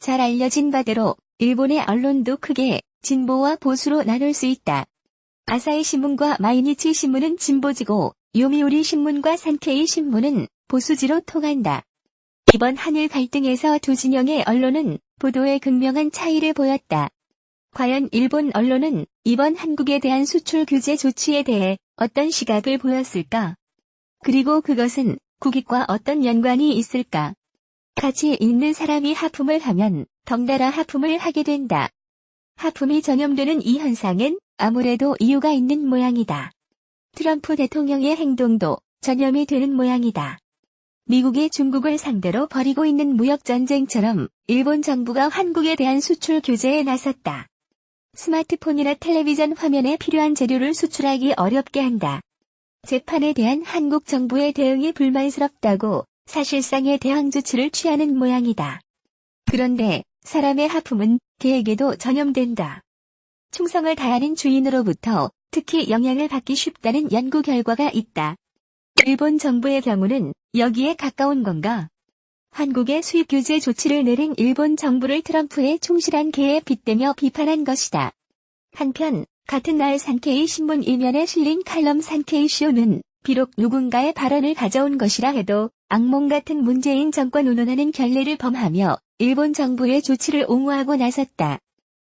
잘 알려진 바대로 일본의 언론도 크게 진보와 보수로 나눌 수 있다. 아사히 신문과 마이니치 신문은 진보지고 요미우리 신문과 산케이 신문은 보수지로 통한다. 이번 한일 갈등에서 두 진영의 언론은 보도에 극명한 차이를 보였다. 과연 일본 언론은 이번 한국에 대한 수출 규제 조치에 대해 어떤 시각을 보였을까? 그리고 그것은 국익과 어떤 연관이 있을까? 가치 있는 사람이 하품을 하면 덩달아 하품을 하게 된다. 하품이 전염되는 이 현상엔 아무래도 이유가 있는 모양이다. 트럼프 대통령의 행동도 전염이 되는 모양이다. 미국이 중국을 상대로 벌이고 있는 무역전쟁처럼 일본 정부가 한국에 대한 수출 규제에 나섰다. 스마트폰이나 텔레비전 화면에 필요한 재료를 수출하기 어렵게 한다. 재판에 대한 한국 정부의 대응이 불만스럽다고 사실상의 대항 조치를 취하는 모양이다. 그런데 사람의 하품은 개에게도 전염된다. 충성을 다하는 주인으로부터 특히 영향을 받기 쉽다는 연구 결과가 있다. 일본 정부의 경우는 여기에 가까운 건가? 한국의 수입 규제 조치를 내린 일본 정부를 트럼프의 충실한 개에 빗대며 비판한 것이다. 한편 같은 날 산케이 신문 일면에 실린 칼럼 산케이 쇼는 비록 누군가의 발언을 가져온 것이라 해도 악몽 같은 문재인 정권 운운하는 결례를 범하며 일본 정부의 조치를 옹호하고 나섰다.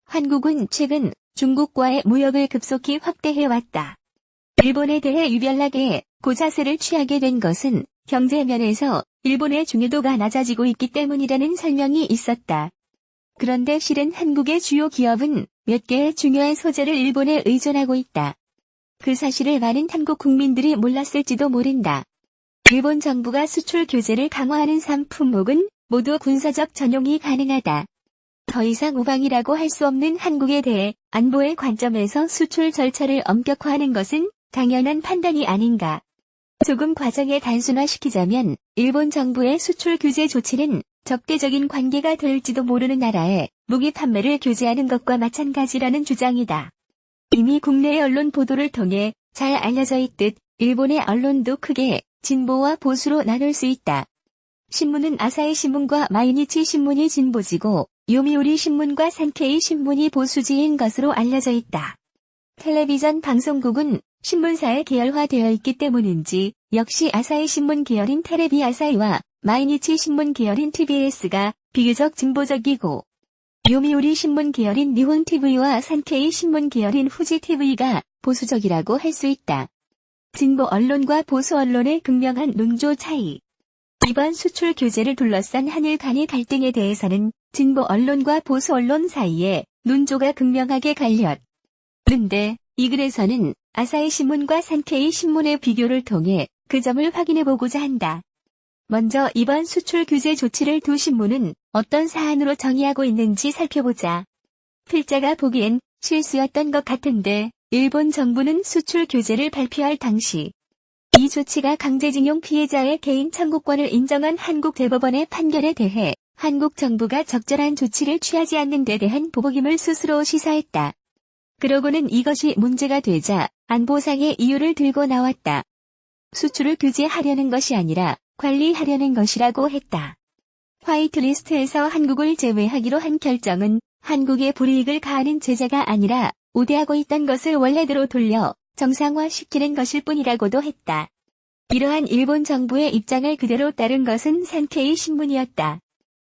한국은 최근 중국과의 무역을 급속히 확대해왔다. 일본에 대해 유별나게 고자세를 취하게 된 것은 경제면에서 일본의 중요도가 낮아지고 있기 때문이라는 설명이 있었다. 그런데 실은 한국의 주요 기업은 몇 개의 중요한 소재를 일본에 의존하고 있다. 그 사실을 많은 한국 국민들이 몰랐을지도 모른다. 일본 정부가 수출 규제를 강화하는 상품목은 모두 군사적 전용이 가능하다. 더 이상 우방이라고 할 수 없는 한국에 대해 안보의 관점에서 수출 절차를 엄격화하는 것은 당연한 판단이 아닌가. 조금 과정에 단순화시키자면 일본 정부의 수출 규제 조치는 적대적인 관계가 될지도 모르는 나라에 무기 판매를 규제하는 것과 마찬가지라는 주장이다. 이미 국내 언론 보도를 통해 잘 알려져 있듯 일본의 언론도 크게 진보와 보수로 나눌 수 있다. 신문은 아사히 신문과 마이니치 신문이 진보지고 요미우리 신문과 산케이 신문이 보수지인 것으로 알려져 있다. 텔레비전 방송국은 신문사에 계열화되어 있기 때문인지 역시 아사히 신문 계열인 테레비 아사히와 마이니치 신문 계열인 TBS가 비교적 진보적이고 요미우리 신문 계열인 니혼 TV와 산케이 신문 계열인 후지 TV가 보수적이라고 할 수 있다. 진보 언론과 보수 언론의 극명한 논조 차이. 이번 수출 규제를 둘러싼 한일 간의 갈등에 대해서는 진보 언론과 보수 언론 사이에 논조가 극명하게 갈렸는데 이 글에서는 아사히 신문과 산케이 신문의 비교를 통해 그 점을 확인해보고자 한다. 먼저 이번 수출 규제 조치를 두 신문은 어떤 사안으로 정의하고 있는지 살펴보자. 필자가 보기엔 실수였던 것 같은데 일본 정부는 수출 규제를 발표할 당시 이 조치가 강제징용 피해자의 개인 청구권을 인정한 한국 대법원의 판결에 대해 한국 정부가 적절한 조치를 취하지 않는 데 대한 보복임을 스스로 시사했다. 그러고는 이것이 문제가 되자 안보상의 이유를 들고 나왔다. 수출을 규제하려는 것이 아니라 관리하려는 것이라고 했다. 화이트리스트에서 한국을 제외하기로 한 결정은 한국에 불이익을 가하는 제재가 아니라 우대하고 있던 것을 원래대로 돌려 정상화시키는 것일 뿐이라고도 했다. 이러한 일본 정부의 입장을 그대로 따른 것은 산케이 신문이었다.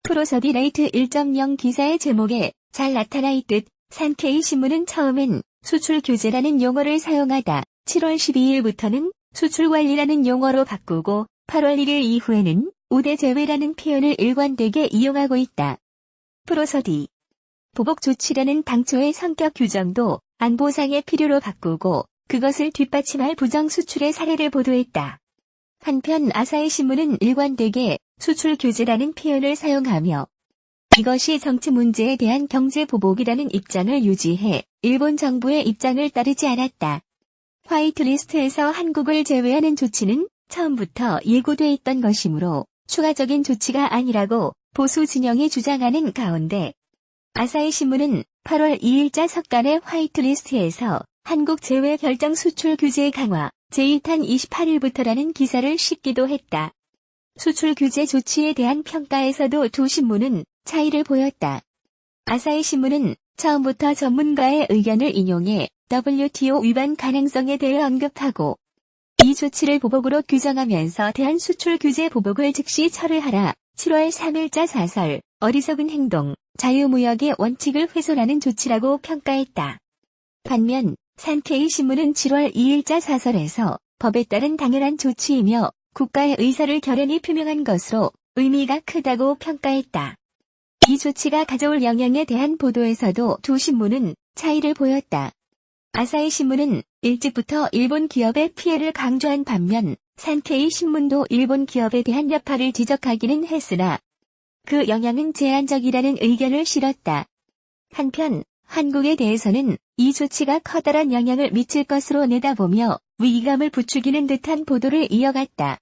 프로서디 레이트 1.0 기사의 제목에 잘 나타나 있듯 산케이 신문은 처음엔 수출 규제라는 용어를 사용하다 7월 12일부터는 수출 관리라는 용어로 바꾸고 8월 1일 이후에는 우대 제외라는 표현을 일관되게 이용하고 있다. 프로서디 보복 조치라는 당초의 성격 규정도 안보상의 필요로 바꾸고 그것을 뒷받침할 부정 수출의 사례를 보도했다. 한편 아사히 신문은 일관되게 수출 규제라는 표현을 사용하며 이것이 정치 문제에 대한 경제 보복이라는 입장을 유지해 일본 정부의 입장을 따르지 않았다. 화이트리스트에서 한국을 제외하는 조치는 처음부터 예고돼 있던 것이므로 추가적인 조치가 아니라고 보수 진영이 주장하는 가운데 아사히 신문은 8월 2일자 석간의 화이트리스트에서 한국 제외 결정 수출 규제 강화 제2탄 28일부터라는 기사를 싣기도 했다. 수출 규제 조치에 대한 평가에서도 두 신문은 차이를 보였다. 아사히 신문은 처음부터 전문가의 의견을 인용해 WTO 위반 가능성에 대해 언급하고 이 조치를 보복으로 규정하면서 대한수출 규제 보복을 즉시 철회하라. 7월 3일자 사설, 어리석은 행동, 자유무역의 원칙을 훼손하는 조치라고 평가했다. 반면 산케이 신문은 7월 2일자 사설에서 법에 따른 당연한 조치이며 국가의 의사를 결연히 표명한 것으로 의미가 크다고 평가했다. 이 조치가 가져올 영향에 대한 보도에서도 두 신문은 차이를 보였다. 아사히 신문은 일찍부터 일본 기업의 피해를 강조한 반면 산케이 신문도 일본 기업에 대한 여파를 지적하기는 했으나 그 영향은 제한적이라는 의견을 실었다. 한편 한국에 대해서는 이 조치가 커다란 영향을 미칠 것으로 내다보며 위기감을 부추기는 듯한 보도를 이어갔다.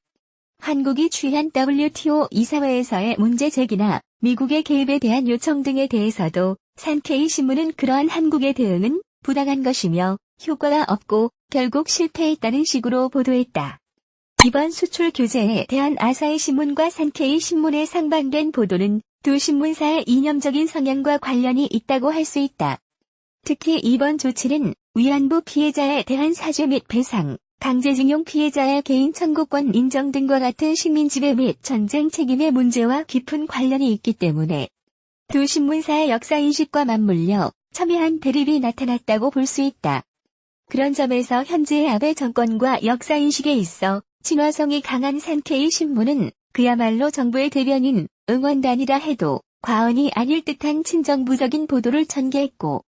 한국이 취한 WTO 이사회에서의 문제 제기나 미국의 개입에 대한 요청 등에 대해서도 산케이 신문은 그러한 한국의 대응은 부당한 것이며 효과가 없고 결국 실패했다는 식으로 보도했다. 이번 수출 규제에 대한 아사히 신문과 산케이 신문의 상반된 보도는 두 신문사의 이념적인 성향과 관련이 있다고 할 수 있다. 특히 이번 조치는 위안부 피해자에 대한 사죄 및 배상, 강제징용 피해자의 개인 청구권 인정 등과 같은 식민지배 및 전쟁 책임의 문제와 깊은 관련이 있기 때문에 두 신문사의 역사인식과 맞물려 첨예한 대립이 나타났다고 볼 수 있다. 그런 점에서 현재의 아베 정권과 역사인식에 있어 친화성이 강한 산케이 신문은 그야말로 정부의 대변인, 응원단이라 해도 과언이 아닐 듯한 친정부적인 보도를 전개했고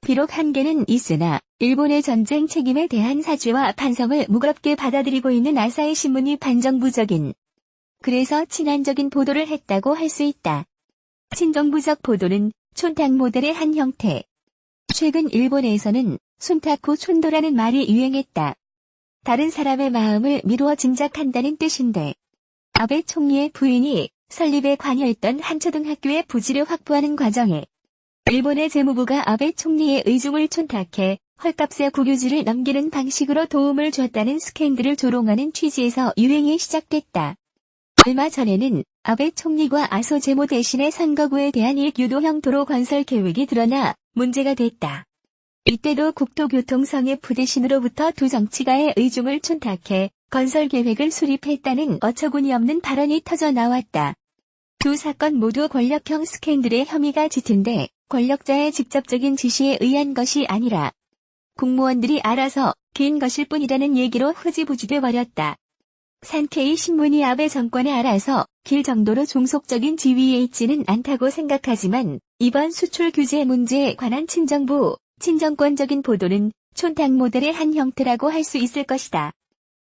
비록 한계는 있으나 일본의 전쟁 책임에 대한 사죄와 반성을 무겁게 받아들이고 있는 아사히 신문이 반정부적인 그래서 친한적인 보도를 했다고 할 수 있다. 친정부적 보도는 촌탁 모델의 한 형태. 최근 일본에서는 손타쿠 촌도라는 말이 유행했다. 다른 사람의 마음을 미루어 짐작한다는 뜻인데 아베 총리의 부인이 설립에 관여했던 한 초등학교의 부지를 확보하는 과정에 일본의 재무부가 아베 총리의 의중을 촌탁해 헐값에 국유지를 넘기는 방식으로 도움을 줬다는 스캔들을 조롱하는 취지에서 유행이 시작됐다. 얼마 전에는 아베 총리과 아소 재무 대신의 선거구에 대한 일유도형 도로 건설 계획이 드러나 문제가 됐다. 이때도 국토교통성의 대신으로부터 두 정치가의 의중을 촌탁해 건설 계획을 수립했다는 어처구니 없는 발언이 터져 나왔다. 두 사건 모두 권력형 스캔들의 혐의가 짙은데 권력자의 직접적인 지시에 의한 것이 아니라 공무원들이 알아서 긴 것일 뿐이라는 얘기로 흐지부지돼 버렸다. 산케이 신문이 아베 정권에 알아서 길 정도로 종속적인 지위에 있지는 않다고 생각하지만 이번 수출 규제 문제에 관한 친정부, 친정권적인 보도는 촌탁 모델의 한 형태라고 할 수 있을 것이다.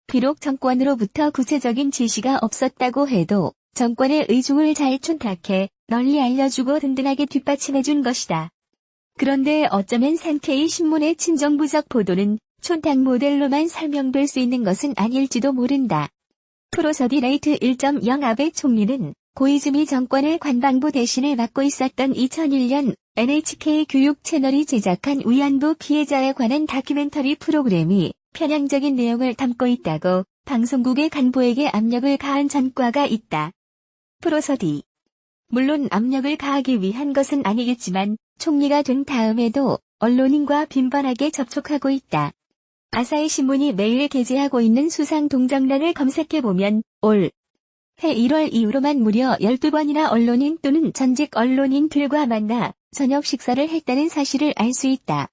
비록 정권으로부터 구체적인 지시가 없었다고 해도 정권의 의중을 잘 촌탁해 널리 알려주고 든든하게 뒷받침해준 것이다. 그런데 어쩌면 산케이 신문의 친정부적 보도는 촌탁 모델로만 설명될 수 있는 것은 아닐지도 모른다. 프로서디 레이트 1.0 아베 총리는 고이즈미 정권의 관방부 대신을 맡고 있었던 2001년 NHK 교육 채널이 제작한 위안부 피해자에 관한 다큐멘터리 프로그램이 편향적인 내용을 담고 있다고 방송국의 간부에게 압력을 가한 전과가 있다. 프로서디. 물론 압력을 가하기 위한 것은 아니겠지만 총리가 된 다음에도 언론인과 빈번하게 접촉하고 있다. 아사히 신문이 매일 게재하고 있는 수상 동정란을 검색해보면 올 해 1월 이후로만 무려 12번이나 언론인 또는 전직 언론인들과 만나 저녁 식사를 했다는 사실을 알 수 있다.